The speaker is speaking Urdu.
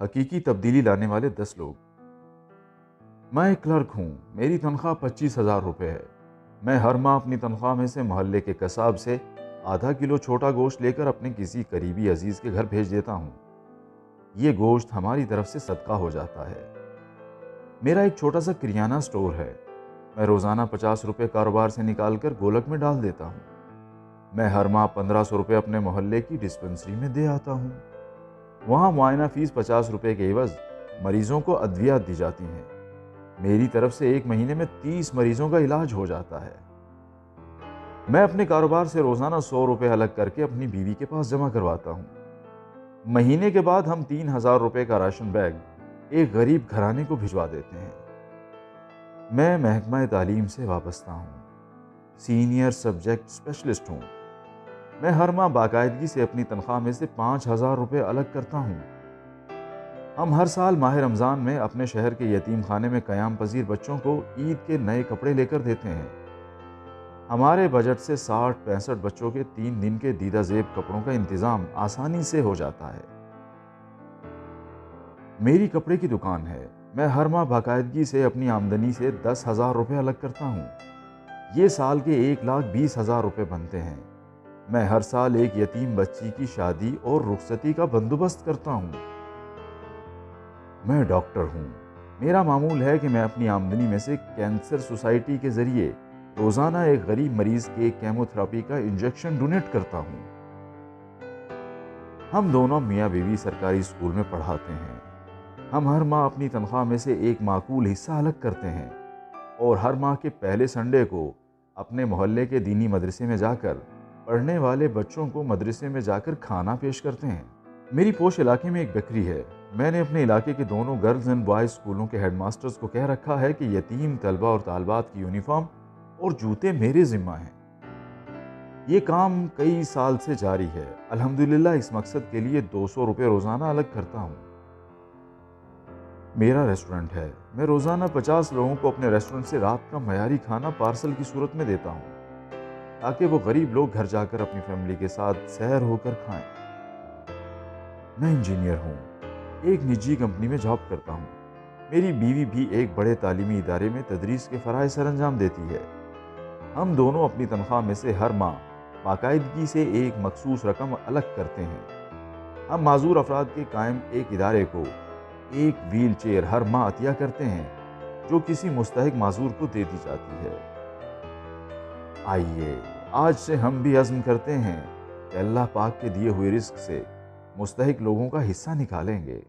حقیقی تبدیلی لانے والے 10 لوگ۔ میں ایک کلرک ہوں، میری تنخواہ 25,000 روپے ہے۔ میں ہر ماہ اپنی تنخواہ میں سے محلے کے قصاب سے آدھا کلو چھوٹا گوشت لے کر اپنے کسی قریبی عزیز کے گھر بھیج دیتا ہوں۔ یہ گوشت ہماری طرف سے صدقہ ہو جاتا ہے۔ میرا ایک چھوٹا سا کریانہ سٹور ہے۔ میں روزانہ 50 روپے کاروبار سے نکال کر گولک میں ڈال دیتا ہوں۔ میں ہر ماہ 1500 روپے اپنے محلے کی ڈسپنسری میں دے آتا ہوں۔ وہاں معائنہ فیس 50 روپے کے عوض مریضوں کو ادویات دی جاتی ہیں۔ میری طرف سے ایک مہینے میں 30 مریضوں کا علاج ہو جاتا ہے۔ میں اپنے کاروبار سے روزانہ 100 روپے الگ کر کے اپنی بیوی کے پاس جمع کرواتا ہوں۔ مہینے کے بعد ہم 3000 روپے کا راشن بیگ ایک غریب گھرانے کو بھجوا دیتے ہیں۔ میں محکمہ تعلیم سے وابستہ ہوں، سینئر سبجیکٹ اسپیشلسٹ ہوں۔ میں ہر ماہ باقاعدگی سے اپنی تنخواہ میں سے 5000 روپے الگ کرتا ہوں۔ ہم ہر سال ماہ رمضان میں اپنے شہر کے یتیم خانے میں قیام پذیر بچوں کو عید کے نئے کپڑے لے کر دیتے ہیں۔ ہمارے بجٹ سے 60-65 بچوں کے 3 دن کے دیدہ زیب کپڑوں کا انتظام آسانی سے ہو جاتا ہے۔ میری کپڑے کی دکان ہے۔ میں ہر ماہ باقاعدگی سے اپنی آمدنی سے 10,000 روپے الگ کرتا ہوں۔ یہ سال کے 1,20,000 روپے بنتے ہیں۔ میں ہر سال ایک یتیم بچی کی شادی اور رخصتی کا بندوبست کرتا ہوں۔ میں ڈاکٹر ہوں۔ میرا معمول ہے کہ میں اپنی آمدنی میں سے کینسر سوسائٹی کے ذریعے روزانہ ایک غریب مریض کے کیمو تھراپی کا انجیکشن ڈونیٹ کرتا ہوں۔ ہم دونوں میاں بیوی سرکاری اسکول میں پڑھاتے ہیں۔ ہم ہر ماہ اپنی تنخواہ میں سے ایک معقول حصہ الگ کرتے ہیں اور ہر ماہ کے پہلے سنڈے کو اپنے محلے کے دینی مدرسے میں جا کر پڑھنے والے بچوں کو مدرسے میں جا کر کھانا پیش کرتے ہیں۔ میری پوش علاقے میں ایک بیکری ہے۔ میں نے اپنے علاقے کے دونوں گرلز اینڈ بوائز اسکولوں کے ہیڈ ماسٹرز کو کہہ رکھا ہے کہ یتیم طلبہ اور طالبات کی یونیفارم اور جوتے میرے ذمہ ہیں۔ یہ کام کئی سال سے جاری ہے۔ الحمدللہ اس مقصد کے لیے 200 روپے روزانہ الگ کرتا ہوں۔ میرا ریسٹورنٹ ہے۔ میں روزانہ 50 لوگوں کو اپنے ریسٹورنٹ سے رات کا معیاری کھانا پارسل کی صورت میں دیتا ہوں تاکہ وہ غریب لوگ گھر جا کر اپنی فیملی کے ساتھ سیر ہو کر کھائیں۔ میں انجینئر ہوں، ایک نجی کمپنی میں جاب کرتا ہوں۔ میری بیوی بھی ایک بڑے تعلیمی ادارے میں تدریس کے فرائض سر انجام دیتی ہے۔ ہم دونوں اپنی تنخواہ میں سے ہر ماہ باقاعدگی سے ایک مخصوص رقم الگ کرتے ہیں۔ ہم معذور افراد کے قائم ایک ادارے کو ایک ویل چیئر ہر ماہ عطیہ کرتے ہیں جو کسی مستحق معذور کو دے دی جاتی ہے۔ آئیے آج سے ہم بھی عزم کرتے ہیں کہ اللہ پاک کے دیے ہوئے رزق سے مستحق لوگوں کا حصہ نکالیں گے۔